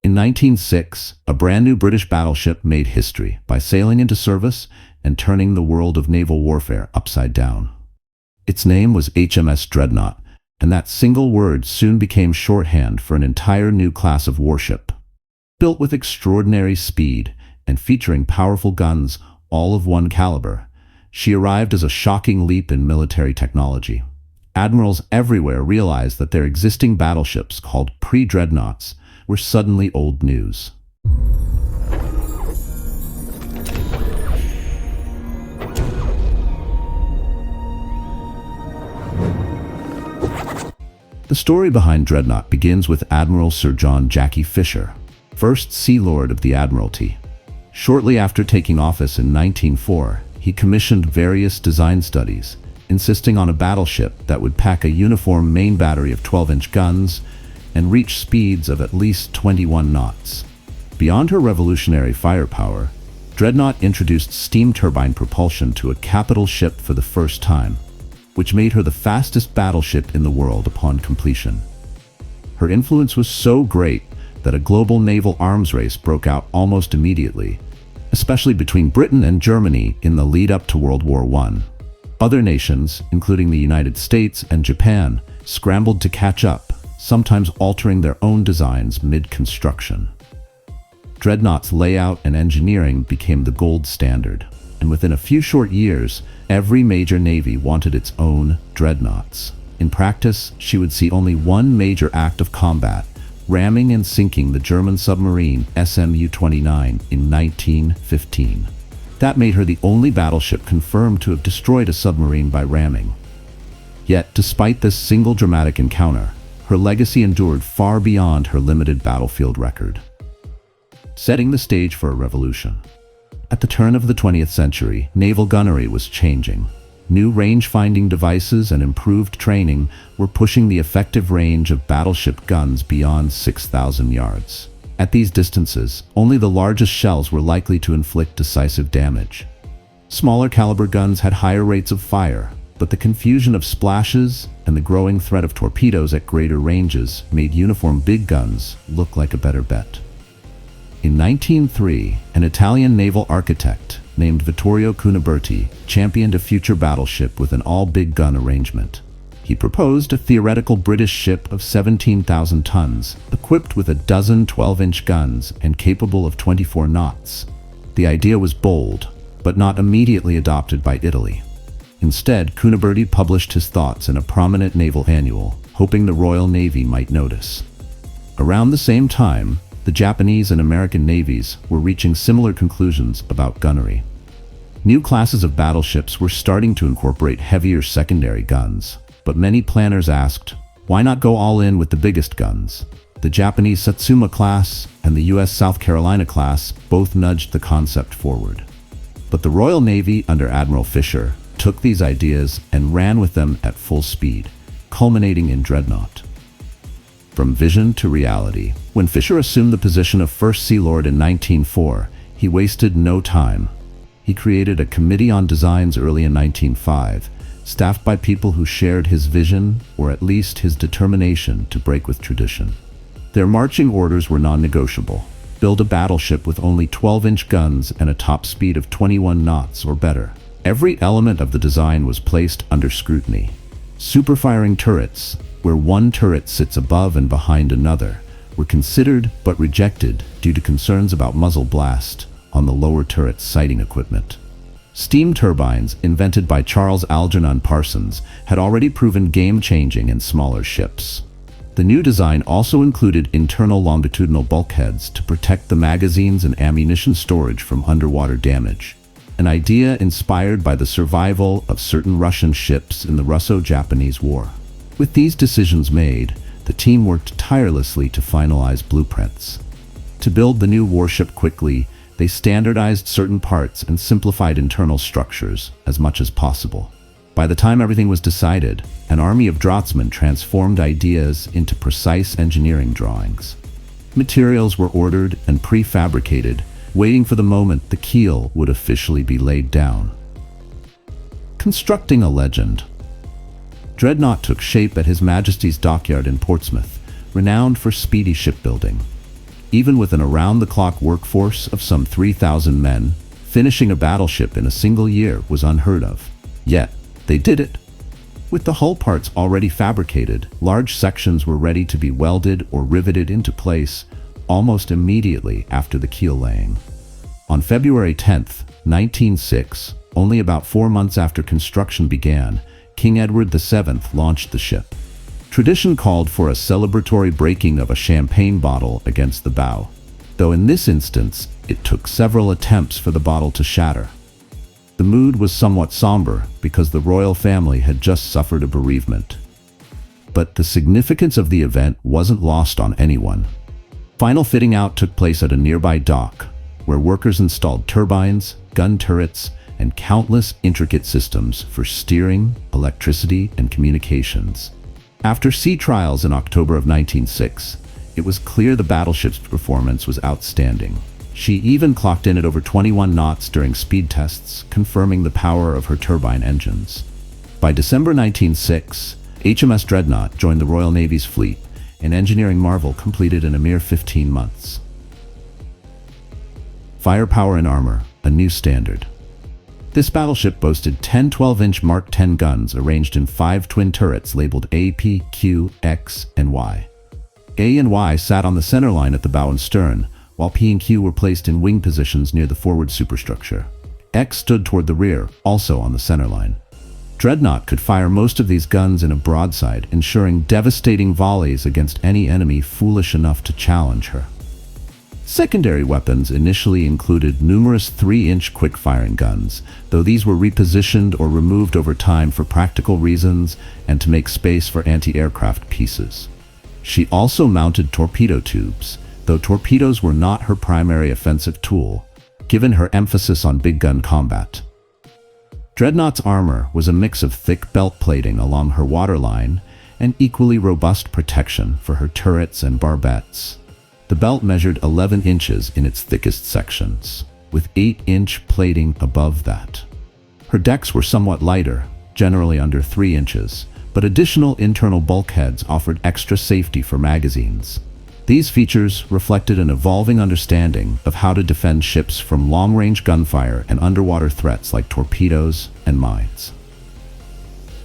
In 1906, a brand new British battleship made history by sailing into service and turning the world of naval warfare upside down. Its name was HMS Dreadnought, and that single word soon became shorthand for an entire new class of warship. Built with extraordinary speed and featuring powerful guns, all of one caliber, she arrived as a shocking leap in military technology. Admirals everywhere realized that their existing battleships, called pre-dreadnoughts, were suddenly old news. The story behind Dreadnought begins with Admiral Sir John "Jackie" Fisher, first Sea Lord of the Admiralty. Shortly after taking office in 1904, he commissioned various design studies, insisting on a battleship that would pack a uniform main battery of 12-inch guns and reach speeds of at least 21 knots. Beyond her revolutionary firepower, Dreadnought introduced steam turbine propulsion to a capital ship for the first time, which made her the fastest battleship in the world upon completion. Her influence was so great that a global naval arms race broke out almost immediately, especially between Britain and Germany in the lead-up to World War I. Other nations, including the United States and Japan, scrambled to catch up, sometimes altering their own designs mid-construction. Dreadnought's layout and engineering became the gold standard, and within a few short years, every major navy wanted its own dreadnoughts. In practice, she would see only one major act of combat, ramming and sinking the German submarine SMU-29 in 1915. That made her the only battleship confirmed to have destroyed a submarine by ramming. Yet, despite this single dramatic encounter, her legacy endured far beyond her limited battlefield record, setting the stage for a revolution. At the turn of the 20th century, naval gunnery was changing. New range-finding devices and improved training were pushing the effective range of battleship guns beyond 6,000 yards. At these distances, only the largest shells were likely to inflict decisive damage. Smaller caliber guns had higher rates of fire, but the confusion of splashes and the growing threat of torpedoes at greater ranges made uniform big guns look like a better bet. In 1903, an Italian naval architect named Vittorio Cuniberti championed a future battleship with an all-big gun arrangement. He proposed a theoretical British ship of 17,000 tons, equipped with a dozen 12-inch guns and capable of 24 knots. The idea was bold, but not immediately adopted by Italy. Instead, Cuniberti published his thoughts in a prominent naval annual, hoping the Royal Navy might notice. Around the same time, the Japanese and American navies were reaching similar conclusions about gunnery. New classes of battleships were starting to incorporate heavier secondary guns, but many planners asked, why not go all in with the biggest guns? The Japanese Satsuma class and the US South Carolina class both nudged the concept forward. But the Royal Navy under Admiral Fisher took these ideas and ran with them at full speed, culminating in Dreadnought. From vision to reality, when Fisher assumed the position of First Sea Lord in 1904, he wasted no time. He created a committee on designs early in 1905, staffed by people who shared his vision, or at least his determination to break with tradition. Their marching orders were non-negotiable: build a battleship with only 12-inch guns and a top speed of 21 knots or better. Every element of the design was placed under scrutiny. Superfiring turrets, where one turret sits above and behind another, were considered but rejected due to concerns about muzzle blast on the lower turret's sighting equipment. Steam turbines, invented by Charles Algernon Parsons, had already proven game-changing in smaller ships. The new design also included internal longitudinal bulkheads to protect the magazines and ammunition storage from underwater damage, an idea inspired by the survival of certain Russian ships in the Russo-Japanese War. With these decisions made, the team worked tirelessly to finalize blueprints. To build the new warship quickly, they standardized certain parts and simplified internal structures as much as possible. By the time everything was decided, an army of draftsmen transformed ideas into precise engineering drawings. Materials were ordered and prefabricated, waiting for the moment the keel would officially be laid down. Constructing a legend. Dreadnought took shape at His Majesty's Dockyard in Portsmouth, renowned for speedy shipbuilding. Even with an around-the-clock workforce of some 3,000 men, finishing a battleship in a single year was unheard of. Yet, they did it. With the hull parts already fabricated, large sections were ready to be welded or riveted into place almost immediately after the keel laying. On February 10, 1906, only about 4 months after construction began, King Edward VII launched the ship. Tradition called for a celebratory breaking of a champagne bottle against the bow, though in this instance, it took several attempts for the bottle to shatter. The mood was somewhat somber because the royal family had just suffered a bereavement. But the significance of the event wasn't lost on anyone. Final fitting out took place at a nearby dock, where workers installed turbines, gun turrets, and countless intricate systems for steering, electricity, and communications. After sea trials in October of 1906, it was clear the battleship's performance was outstanding. She even clocked in at over 21 knots during speed tests, confirming the power of her turbine engines. By December 1906, HMS Dreadnought joined the Royal Navy's fleet, an engineering marvel completed in a mere 15 months. Firepower and armor, a new standard. This battleship boasted 10 12-inch Mark 10 guns arranged in 5 twin turrets labeled A, P, Q, X, and Y. A and Y sat on the center line at the bow and stern, while P and Q were placed in wing positions near the forward superstructure. X stood toward the rear, also on the center line. Dreadnought could fire most of these guns in a broadside, ensuring devastating volleys against any enemy foolish enough to challenge her. Secondary weapons initially included numerous 3-inch quick-firing guns, though these were repositioned or removed over time for practical reasons and to make space for anti-aircraft pieces. She also mounted torpedo tubes, though torpedoes were not her primary offensive tool, given her emphasis on big gun combat. Dreadnought's armor was a mix of thick belt plating along her waterline and equally robust protection for her turrets and barbettes. The belt measured 11 inches in its thickest sections, with 8-inch plating above that. Her decks were somewhat lighter, generally under 3 inches, but additional internal bulkheads offered extra safety for magazines. These features reflected an evolving understanding of how to defend ships from long-range gunfire and underwater threats like torpedoes and mines.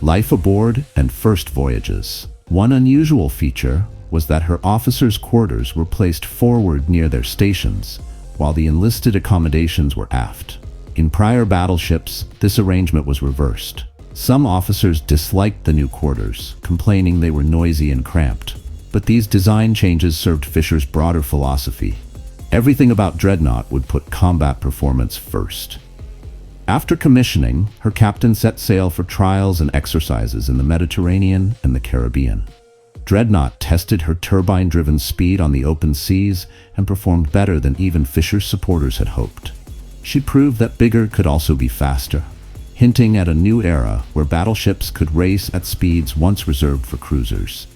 Life aboard and first voyages. One unusual feature was that her officers' quarters were placed forward near their stations, while the enlisted accommodations were aft. In prior battleships, this arrangement was reversed. Some officers disliked the new quarters, complaining they were noisy and cramped. But these design changes served Fisher's broader philosophy. Everything about Dreadnought would put combat performance first. After commissioning, her captain set sail for trials and exercises in the Mediterranean and the Caribbean. Dreadnought tested her turbine-driven speed on the open seas and performed better than even Fisher's supporters had hoped. She proved that bigger could also be faster, hinting at a new era where battleships could race at speeds once reserved for cruisers.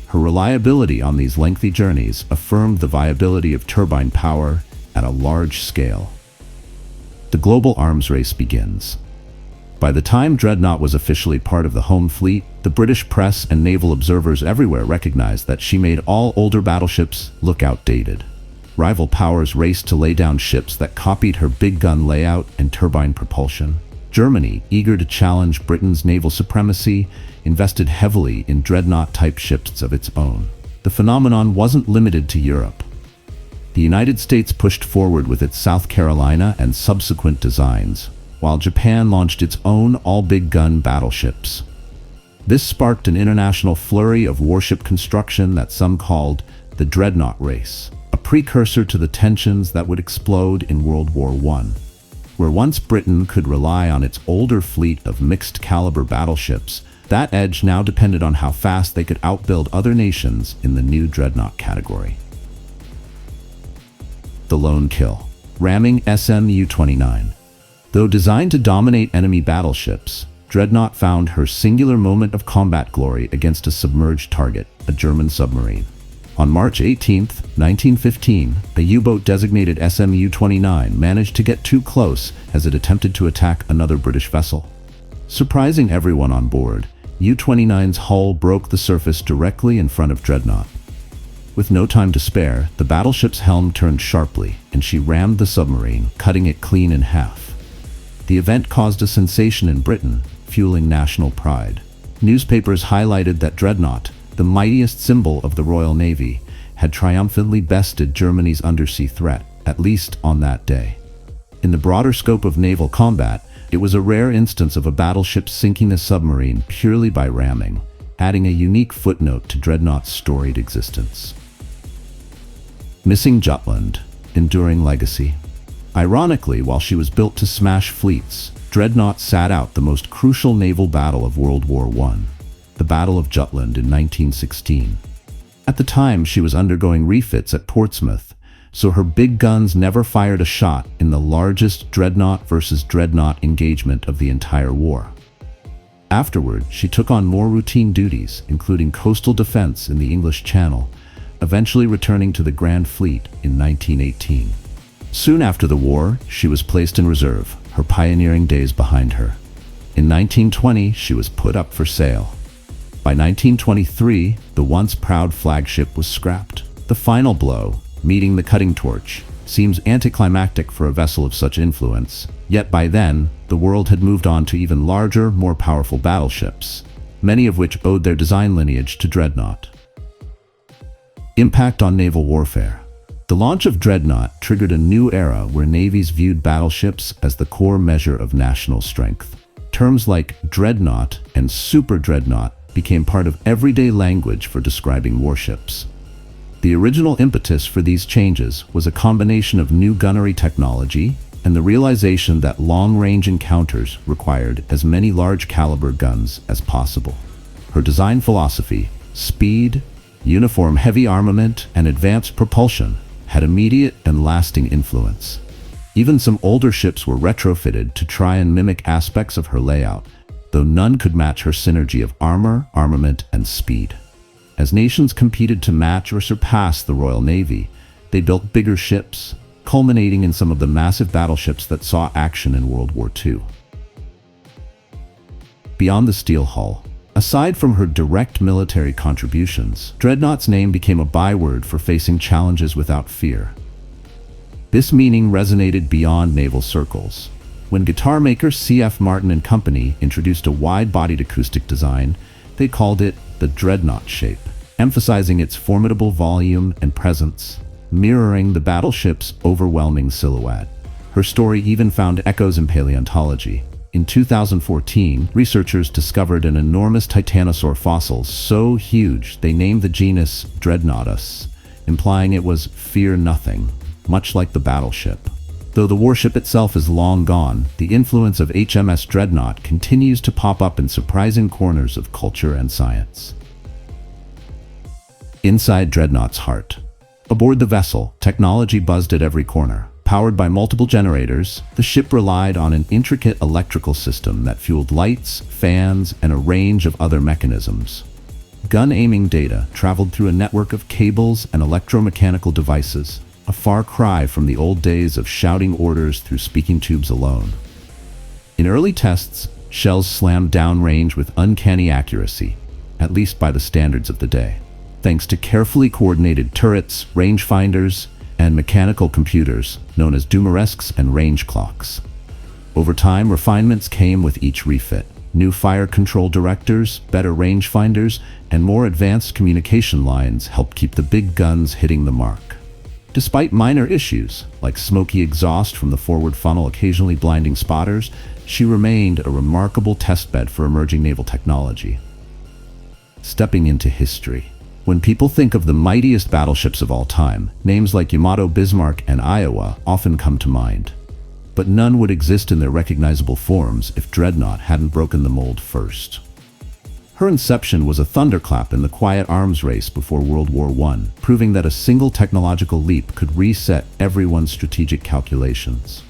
Her reliability on these lengthy journeys affirmed the viability of turbine power at a large scale. The global arms race begins. By the time Dreadnought was officially part of the home fleet, the British press and naval observers everywhere recognized that she made all older battleships look outdated. Rival powers raced to lay down ships that copied her big gun layout and turbine propulsion. Germany, eager to challenge Britain's naval supremacy, invested heavily in Dreadnought-type ships of its own. The phenomenon wasn't limited to Europe. The United States pushed forward with its South Carolina and subsequent designs, while Japan launched its own all-big gun battleships. This sparked an international flurry of warship construction that some called the Dreadnought race, a precursor to the tensions that would explode in World War I. Where once Britain could rely on its older fleet of mixed-caliber battleships, that edge now depended on how fast they could outbuild other nations in the new Dreadnought category. The lone kill. Ramming SMU-29. Though designed to dominate enemy battleships, Dreadnought found her singular moment of combat glory against a submerged target, a German submarine. On March 18, 1915, a U-boat designated SMU-29 managed to get too close as it attempted to attack another British vessel. Surprising everyone on board, U-29's hull broke the surface directly in front of Dreadnought. With no time to spare, the battleship's helm turned sharply, and she rammed the submarine, cutting it clean in half. The event caused a sensation in Britain, fueling national pride. Newspapers highlighted that Dreadnought, the mightiest symbol of the Royal Navy, had triumphantly bested Germany's undersea threat, at least on that day. In the broader scope of naval combat, it was a rare instance of a battleship sinking a submarine purely by ramming, adding a unique footnote to Dreadnought's storied existence. Missing Jutland, enduring legacy. Ironically, while she was built to smash fleets, Dreadnought sat out the most crucial naval battle of World War I, the Battle of Jutland in 1916. At the time, she was undergoing refits at Portsmouth, so her big guns never fired a shot in the largest Dreadnought versus Dreadnought engagement of the entire war. Afterward, she took on more routine duties, including coastal defense in the English Channel, eventually returning to the Grand Fleet in 1918. Soon after the war, she was placed in reserve, her pioneering days behind her. In 1920, she was put up for sale. By 1923, the once proud flagship was scrapped. The final blow, meeting the cutting torch, seems anticlimactic for a vessel of such influence, yet by then, the world had moved on to even larger, more powerful battleships, many of which owed their design lineage to Dreadnought. Impact on naval warfare. The launch of Dreadnought triggered a new era where navies viewed battleships as the core measure of national strength. Terms like dreadnought and super dreadnought became part of everyday language for describing warships. The original impetus for these changes was a combination of new gunnery technology and the realization that long-range encounters required as many large-caliber guns as possible. Her design philosophy, speed, uniform heavy armament, and advanced propulsion had immediate and lasting influence. Even some older ships were retrofitted to try and mimic aspects of her layout, though none could match her synergy of armor, armament, and speed. As nations competed to match or surpass the Royal Navy, they built bigger ships, culminating in some of the massive battleships that saw action in World War II. Beyond the steel hull, aside from her direct military contributions, Dreadnought's name became a byword for facing challenges without fear. This meaning resonated beyond naval circles. When guitar maker C.F. Martin and Company introduced a wide-bodied acoustic design, they called it the Dreadnought shape, emphasizing its formidable volume and presence, mirroring the battleship's overwhelming silhouette. Her story even found echoes in paleontology. In 2014, researchers discovered an enormous titanosaur fossil so huge they named the genus Dreadnoughtus, implying it was fear nothing, much like the battleship. Though the warship itself is long gone, the influence of HMS Dreadnought continues to pop up in surprising corners of culture and science. Inside Dreadnought's heart. Aboard the vessel, technology buzzed at every corner. Powered by multiple generators, the ship relied on an intricate electrical system that fueled lights, fans, and a range of other mechanisms. Gun aiming data traveled through a network of cables and electromechanical devices, a far cry from the old days of shouting orders through speaking tubes alone. In early tests, shells slammed downrange with uncanny accuracy, at least by the standards of the day, thanks to carefully coordinated turrets, rangefinders, and mechanical computers known as Dumaresques and range clocks. Over time, refinements came with each refit. New fire control directors, better rangefinders, and more advanced communication lines helped keep the big guns hitting the mark. Despite minor issues, like smoky exhaust from the forward funnel occasionally blinding spotters, she remained a remarkable testbed for emerging naval technology. Stepping into history. When people think of the mightiest battleships of all time, names like Yamato, Bismarck, and Iowa often come to mind. But none would exist in their recognizable forms if Dreadnought hadn't broken the mold first. Her inception was a thunderclap in the quiet arms race before World War I, proving that a single technological leap could reset everyone's strategic calculations.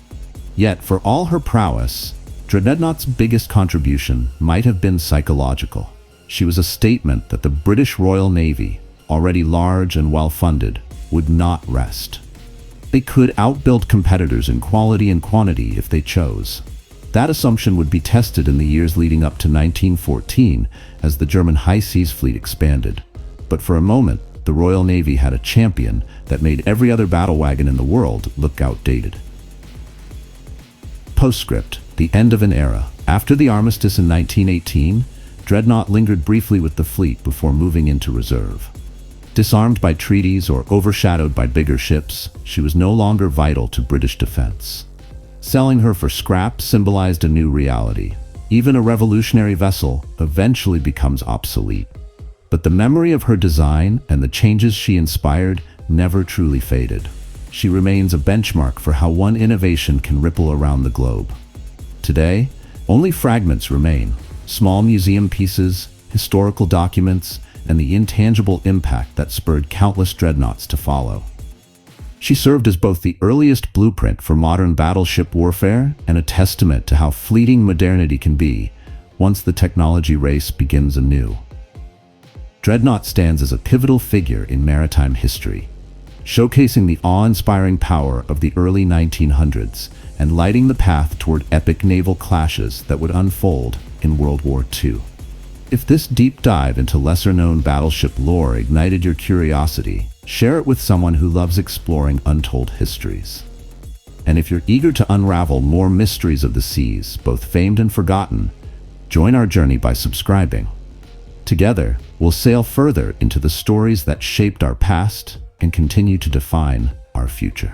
Yet, for all her prowess, Dreadnought's biggest contribution might have been psychological. She was a statement that the British Royal Navy, already large and well-funded, would not rest. They could outbuild competitors in quality and quantity if they chose. That assumption would be tested in the years leading up to 1914 as the German high seas fleet expanded. But for a moment, the Royal Navy had a champion that made every other battle wagon in the world look outdated. Postscript: the end of an era. After the armistice in 1918, Dreadnought lingered briefly with the fleet before moving into reserve. Disarmed by treaties or overshadowed by bigger ships, she was no longer vital to British defense. Selling her for scrap symbolized a new reality. Even a revolutionary vessel eventually becomes obsolete. But the memory of her design and the changes she inspired never truly faded. She remains a benchmark for how one innovation can ripple around the globe. Today, only fragments remain: small museum pieces, historical documents, and the intangible impact that spurred countless dreadnoughts to follow. She served as both the earliest blueprint for modern battleship warfare and a testament to how fleeting modernity can be once the technology race begins anew. Dreadnought stands as a pivotal figure in maritime history, showcasing the awe-inspiring power of the early 1900s and lighting the path toward epic naval clashes that would unfold in World War II. If this deep dive into lesser-known battleship lore ignited your curiosity, share it with someone who loves exploring untold histories. And if you're eager to unravel more mysteries of the seas, both famed and forgotten, join our journey by subscribing. Together, we'll sail further into the stories that shaped our past and continue to define our future.